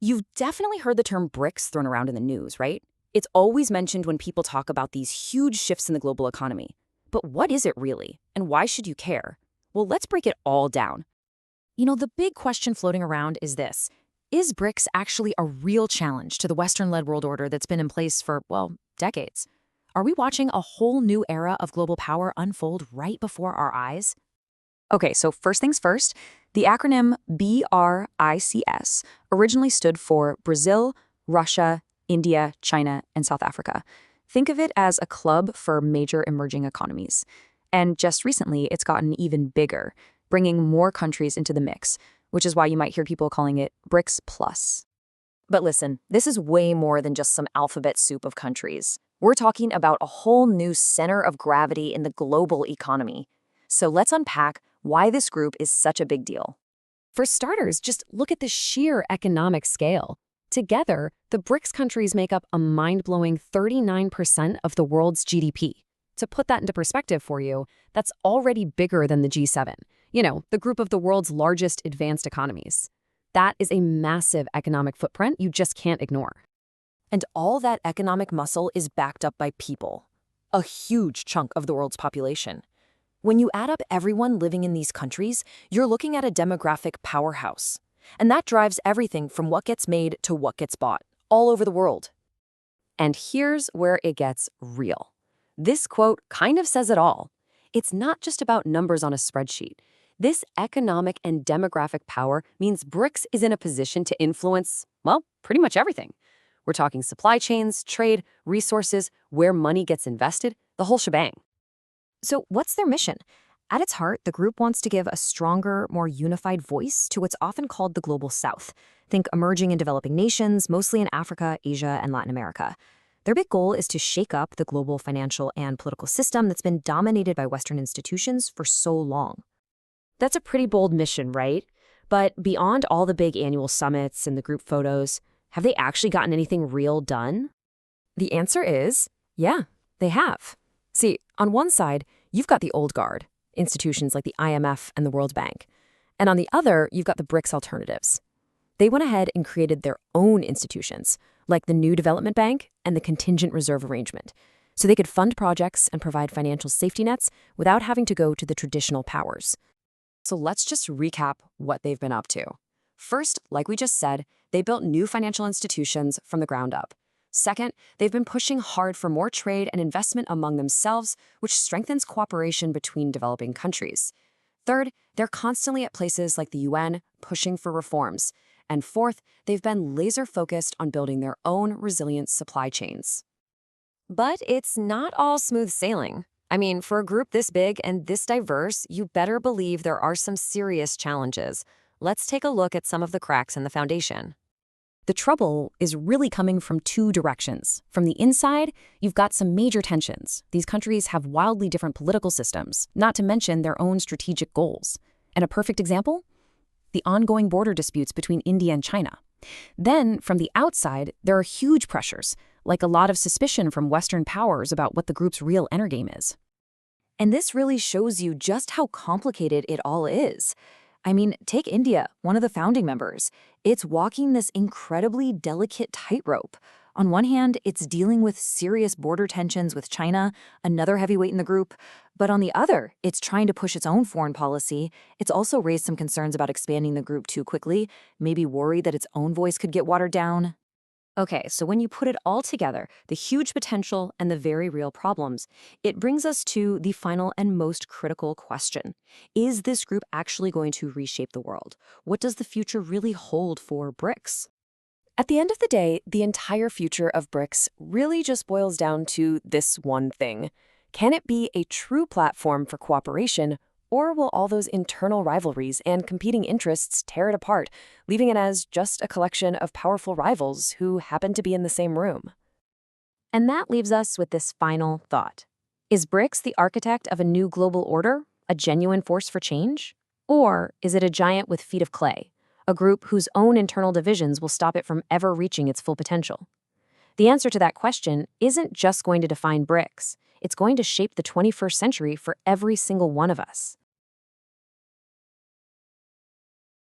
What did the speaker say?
You've definitely heard the term BRICS thrown around in the news, right? It's always mentioned when people talk about these huge shifts in the global economy. But what is it really, and why should you care? Well, let's break it all down. The big question floating around is this. Is BRICS actually a real challenge to the Western-led world order that's been in place for, well, decades? Are we watching a whole new era of global power unfold right before our eyes? Okay, so first things first, the acronym BRICS originally stood for Brazil, Russia, India, China, and South Africa. Think of it as a club for major emerging economies. And just recently, it's gotten even bigger, bringing more countries into the mix, which is why you might hear people calling it BRICS Plus. But listen, this is way more than just some alphabet soup of countries. We're talking about a whole new center of gravity in the global economy. So let's unpack why this group is such a big deal. For starters, just look at the sheer economic scale. Together, the BRICS countries make up a mind-blowing 39% of the world's GDP. To put that into perspective for you, that's already bigger than the G7, the group of the world's largest advanced economies. That is a massive economic footprint you just can't ignore. And all that economic muscle is backed up by people, a huge chunk of the world's population. When you add up everyone living in these countries, you're looking at a demographic powerhouse. And that drives everything from what gets made to what gets bought, all over the world. And here's where it gets real. This quote kind of says it all. It's not just about numbers on a spreadsheet. This economic and demographic power means BRICS is in a position to influence, well, pretty much everything. We're talking supply chains, trade, resources, where money gets invested, the whole shebang. So what's their mission? At its heart, the group wants to give a stronger, more unified voice to what's often called the Global South. Think emerging and developing nations, mostly in Africa, Asia, and Latin America. Their big goal is to shake up the global financial and political system that's been dominated by Western institutions for so long. That's a pretty bold mission, right? But beyond all the big annual summits and the group photos, have they actually gotten anything real done? The answer is, yeah, they have. See, on one side, you've got the old guard, institutions like the IMF and the World Bank. And on the other, you've got the BRICS alternatives. They went ahead and created their own institutions, like the New Development Bank and the Contingent Reserve Arrangement, so they could fund projects and provide financial safety nets without having to go to the traditional powers. So let's just recap what they've been up to. First, like we just said, they built new financial institutions from the ground up. Second, they've been pushing hard for more trade and investment among themselves, which strengthens cooperation between developing countries. Third, they're constantly at places like the UN, pushing for reforms. And fourth, they've been laser-focused on building their own resilient supply chains. But it's not all smooth sailing. I mean, for a group this big and this diverse, you better believe there are some serious challenges. Let's take a look at some of the cracks in the foundation. The trouble is really coming from two directions. From the inside, you've got some major tensions. These countries have wildly different political systems, not to mention their own strategic goals. And a perfect example? The ongoing border disputes between India and China. Then, from the outside, there are huge pressures, like a lot of suspicion from Western powers about what the group's real endgame is. And this really shows you just how complicated it all is. I mean, take India, one of the founding members. It's walking this incredibly delicate tightrope. On one hand, it's dealing with serious border tensions with China, another heavyweight in the group. But on the other, it's trying to push its own foreign policy. It's also raised some concerns about expanding the group too quickly, maybe worried that its own voice could get watered down. Okay, so when you put it all together, the huge potential and the very real problems, it brings us to the final and most critical question. Is this group actually going to reshape the world? What does the future really hold for BRICS? At the end of the day, the entire future of BRICS really just boils down to this one thing. Can it be a true platform for cooperation, or will all those internal rivalries and competing interests tear it apart, leaving it as just a collection of powerful rivals who happen to be in the same room? And that leaves us with this final thought. Is BRICS the architect of a new global order, a genuine force for change? Or is it a giant with feet of clay, a group whose own internal divisions will stop it from ever reaching its full potential? The answer to that question isn't just going to define BRICS. It's going to shape the 21st century for every single one of us.